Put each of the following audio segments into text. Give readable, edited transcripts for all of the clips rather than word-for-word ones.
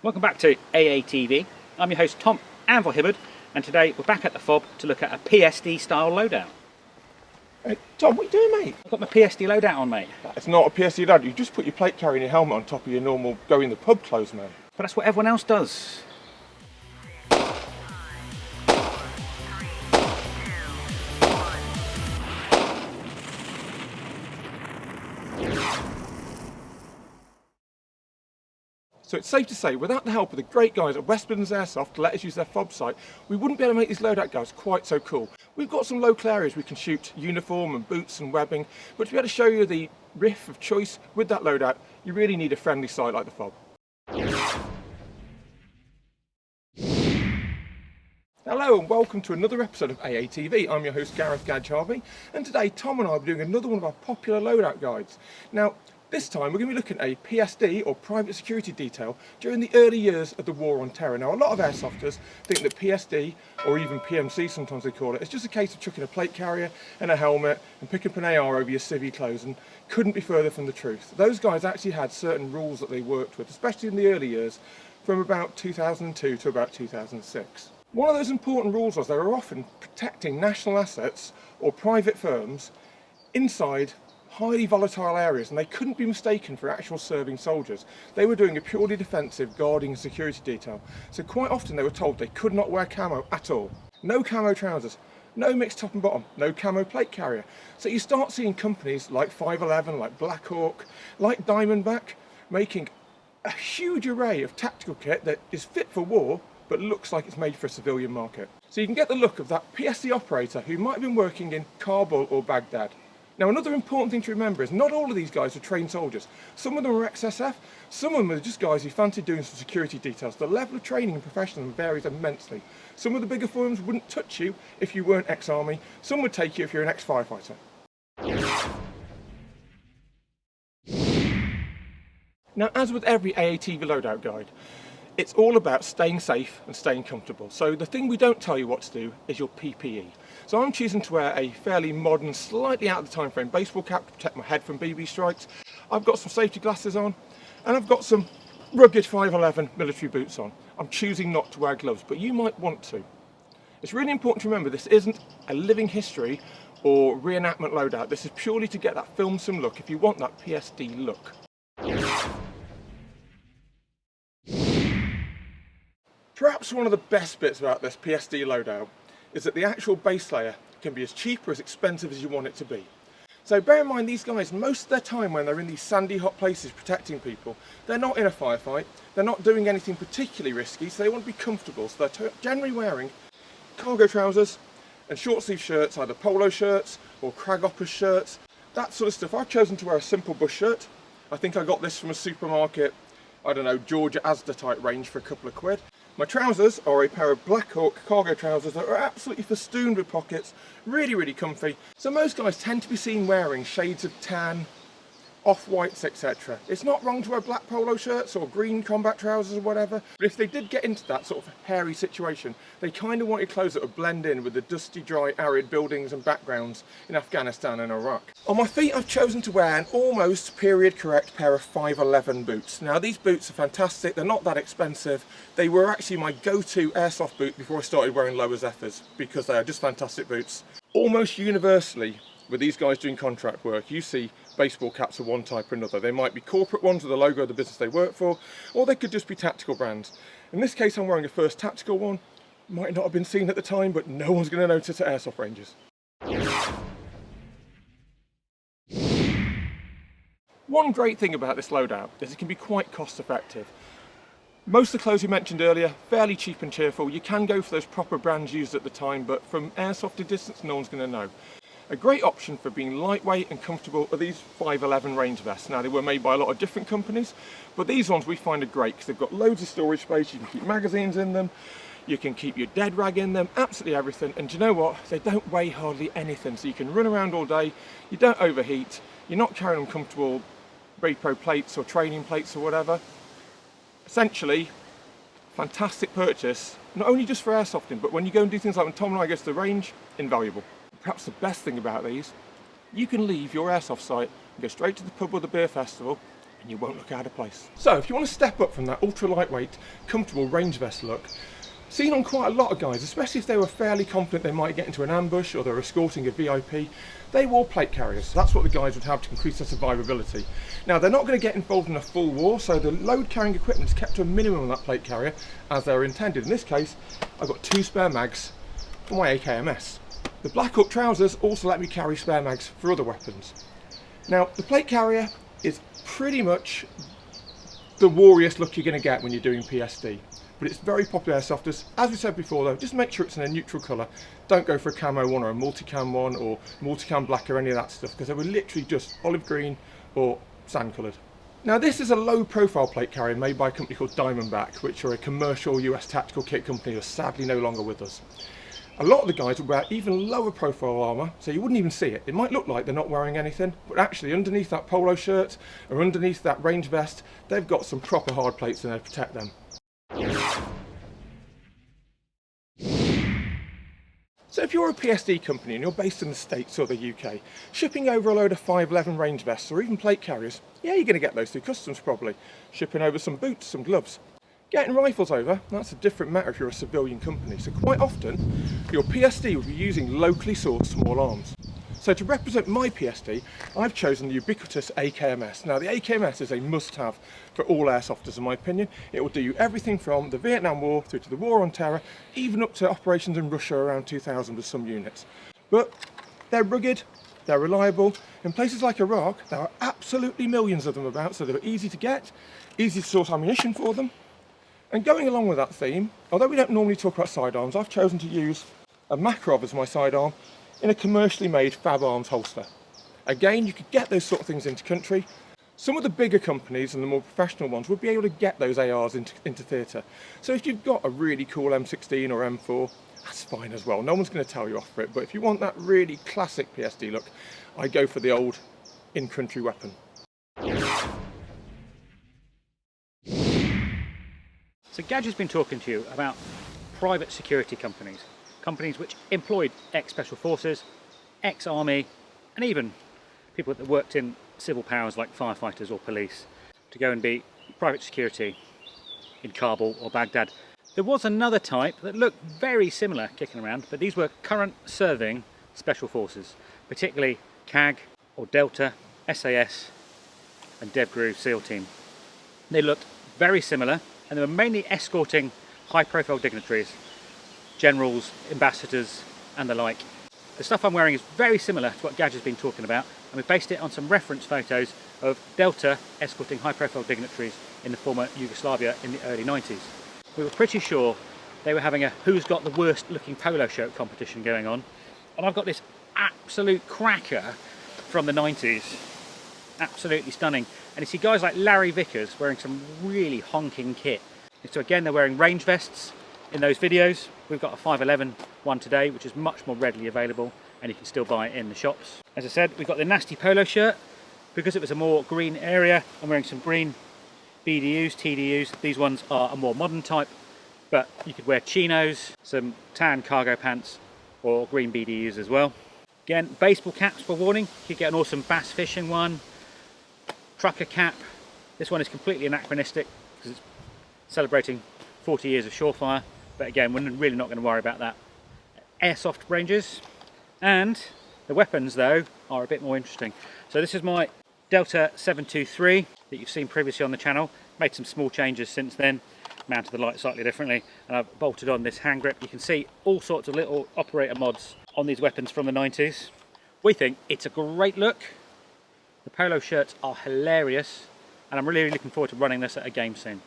Welcome back to AATV. I'm your host Tom, Anvil Hibberd, and today we're back at the fob to look at a PSD style loadout. Hey, Tom, what are you doing, mate? I've got my PSD loadout on, mate. It's not a PSD loadout, you just put your plate carrier and your helmet on top of your normal go in the pub clothes, man. But that's what everyone else does. So it's safe to say, without the help of the great guys at West Midlands Airsoft to let us use their fob site, we wouldn't be able to make these loadout guys quite so cool. We've got some local areas we can shoot uniform and boots and webbing, but to be able to show you the riff of choice with that loadout, you really need a friendly site like the fob. Hello and welcome to another episode of AATV. I'm your host Gareth Gadge Harvey, and today Tom and I will be doing another one of our popular loadout guides. Now, this time we're going to be looking at a PSD or private security detail during the early years of the War on Terror. Now, a lot of airsofters think that PSD, or even PMC sometimes they call it, it's just a case of chucking a plate carrier and a helmet and picking up an AR over your civvy clothes, and couldn't be further from the truth. Those guys actually had certain rules that they worked with, especially in the early years, from about 2002 to about 2006. One of those important rules was they were often protecting national assets or private firms inside highly volatile areas, and they couldn't be mistaken for actual serving soldiers. They were doing a purely defensive guarding and security detail, so quite often they were told they could not wear camo at all. No camo trousers, no mixed top and bottom, no camo plate carrier. So you start seeing companies like 511, like Black Hawk, like Diamondback, making a huge array of tactical kit that is fit for war but looks like it's made for a civilian market. So you can get the look of that PSD operator who might have been working in Kabul or Baghdad. Now, another important thing to remember is not all of these guys are trained soldiers. Some of them are XSF, some of them are just guys who fancy doing some security details. The level of training and professionalism varies immensely. Some of the bigger firms wouldn't touch you if you weren't ex-army, some would take you if you're an ex-firefighter. Now, as with every AATV loadout guide, it's all about staying safe and staying comfortable. So the thing we don't tell you what to do is your PPE. So I'm choosing to wear a fairly modern, slightly out of the time frame baseball cap to protect my head from BB strikes. I've got some safety glasses on, and I've got some rugged 511 military boots on. I'm choosing not to wear gloves, but you might want to. It's really important to remember this isn't a living history or reenactment loadout. This is purely to get that film sim look if you want that PSD look. Perhaps one of the best bits about this PSD loadout is that the actual base layer can be as cheap or as expensive as you want it to be. So bear in mind, these guys, most of their time when they're in these sandy hot places protecting people, they're not in a firefight, they're not doing anything particularly risky, so they want to be comfortable. So they're generally wearing cargo trousers and short sleeve shirts, either polo shirts or craghoppers shirts, that sort of stuff. I've chosen to wear a simple bush shirt. I think I got this from a supermarket, I don't know, Georgia Asda type range for a couple of quid. My trousers are a pair of Black Hawk cargo trousers that are absolutely festooned with pockets, really comfy. So most guys tend to be seen wearing shades of tan, off-whites, etc. It's not wrong to wear black polo shirts or green combat trousers or whatever, but if they did get into that sort of hairy situation, they kind of wanted clothes that would blend in with the dusty, dry, arid buildings and backgrounds in Afghanistan and Iraq. On my feet, I've chosen to wear an almost period-correct pair of 511 boots. Now, these boots are fantastic, they're not that expensive. They were actually my go-to airsoft boot before I started wearing lower Zephyrs, because they are just fantastic boots. Almost universally, with these guys doing contract work, you see baseball caps of one type or another. They might be corporate ones with the logo of the business they work for, or they could just be tactical brands. In this case, I'm wearing a First Tactical one. Might not have been seen at the time, but no one's going to notice at airsoft ranges. One great thing about this loadout is it can be quite cost effective. Most of the clothes we mentioned earlier, fairly cheap and cheerful. You can go for those proper brands used at the time, but from airsoft to distance, no one's going to know. A great option for being lightweight and comfortable are these 511 range vests. Now, they were made by a lot of different companies, but these ones we find are great because they've got loads of storage space. You can keep magazines in them, you can keep your dead rag in them, absolutely everything. And do you know what? They don't weigh hardly anything, so you can run around all day, you don't overheat, you're not carrying uncomfortable repro plates or training plates or whatever. Essentially, fantastic purchase, not only just for airsofting, but when you go and do things like when Tom and I go to the range, invaluable. Perhaps the best thing about these, you can leave your airsoft site and go straight to the pub or the beer festival, and you won't look out of place. So if you want to step up from that ultra lightweight, comfortable range vest look, seen on quite a lot of guys, especially if they were fairly confident they might get into an ambush or they're escorting a VIP, they wore plate carriers. That's what the guys would have to increase their survivability. Now they're not going to get involved in a full war, so the load carrying equipment is kept to a minimum on that plate carrier as they were intended. In this case, I've got 2 spare mags for my AKMS. The Black Hawk trousers also let me carry spare mags for other weapons. Now the plate carrier is pretty much the warriest look you're going to get when you're doing PSD. But it's very popular airsofters. As we said before though, just make sure it's in a neutral colour. Don't go for a camo one or a multicam one or multicam black or any of that stuff, because they were literally just olive green or sand coloured. Now this is a low profile plate carrier made by a company called Diamondback, which are a commercial US tactical kit company who are sadly no longer with us. A lot of the guys would wear even lower profile armour, so you wouldn't even see it. It might look like they're not wearing anything, but actually underneath that polo shirt or underneath that range vest, they've got some proper hard plates in there to protect them. So if you're a PSD company and you're based in the States or the UK, shipping over a load of 511 range vests or even plate carriers, yeah, you're going to get those through customs probably. Shipping over some boots, some gloves. Getting rifles over, that's a different matter if you're a civilian company. So quite often, your PSD will be using locally sourced small arms. So to represent my PSD, I've chosen the ubiquitous AKMS. Now the AKMS is a must-have for all airsofters in my opinion. It will do you everything from the Vietnam War through to the War on Terror, even up to operations in Russia around 2000 with some units. But they're rugged, they're reliable. In places like Iraq, there are absolutely millions of them about, so they're easy to get, easy to source ammunition for them. And going along with that theme, although we don't normally talk about sidearms, I've chosen to use a Makarov as my sidearm in a commercially made Fab Arms holster. Again, you could get those sort of things into country. Some of the bigger companies and the more professional ones would be able to get those ARs into theatre. So if you've got a really cool M16 or M4, that's fine as well. No one's going to tell you off for it. But if you want that really classic PSD look, I go for the old in-country weapon. So Gadge has been talking to you about private security companies. Companies which employed ex-special forces, ex-army, and even people that worked in civil powers like firefighters or police to go and be private security in Kabul or Baghdad. There was another type that looked very similar kicking around, but these were current serving special forces, particularly CAG or Delta, SAS and DevGru SEAL team. They looked very similar and they were mainly escorting high-profile dignitaries, generals, ambassadors and the like. The stuff I'm wearing is very similar to what Gadge has been talking about, and we based it on some reference photos of Delta escorting high-profile dignitaries in the former Yugoslavia in the early 90s. We were pretty sure they were having a who's got the worst looking polo shirt competition going on, and I've got this absolute cracker from the 90s, absolutely stunning. And you see guys like Larry Vickers wearing some really honking kit. And so again, they're wearing range vests in those videos. We've got a 511 one today, which is much more readily available, and you can still buy it in the shops. As I said, we've got the nasty polo shirt. Because it was a more green area, I'm wearing some green BDUs, TDUs. These ones are a more modern type, but you could wear chinos, some tan cargo pants, or green BDUs as well. Again, baseball caps for warning. You could get an awesome bass fishing one, trucker cap. This one is completely anachronistic because it's celebrating 40 years of Surefire, but again, we're really not going to worry about that. Airsoft ranges, and the weapons though are a bit more interesting. So this is my Delta 723 that you've seen previously on the channel. Made some small changes since then, mounted the light slightly differently, and I've bolted on this hand grip. You can see all sorts of little operator mods on these weapons from the 90s. We think it's a great look. The polo shirts are hilarious, and I'm really looking forward to running this at a game soon.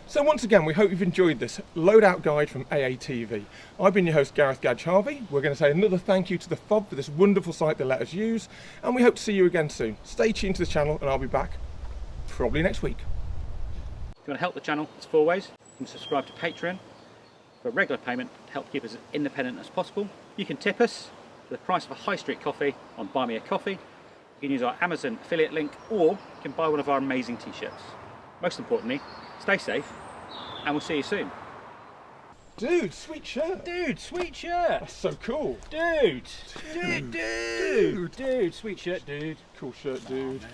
So once again, we hope you've enjoyed this loadout guide from AATV. I've been your host, Gareth Gadge Harvey. We're going to say another thank you to the FOB for this wonderful site they let us use, and we hope to see you again soon. Stay tuned to the channel, and I'll be back probably next week. If you want to help the channel, there's 4 ways. You can subscribe to Patreon for a regular payment to help keep us as independent as possible. You can tip us for the price of a high street coffee on Buy Me a Coffee. You can use our Amazon affiliate link, or you can buy one of our amazing t-shirts. Most importantly, stay safe, and we'll see you soon. Dude, sweet shirt. Dude, sweet shirt. That's so cool. Dude, sweet shirt, dude. Cool shirt, dude. Oh,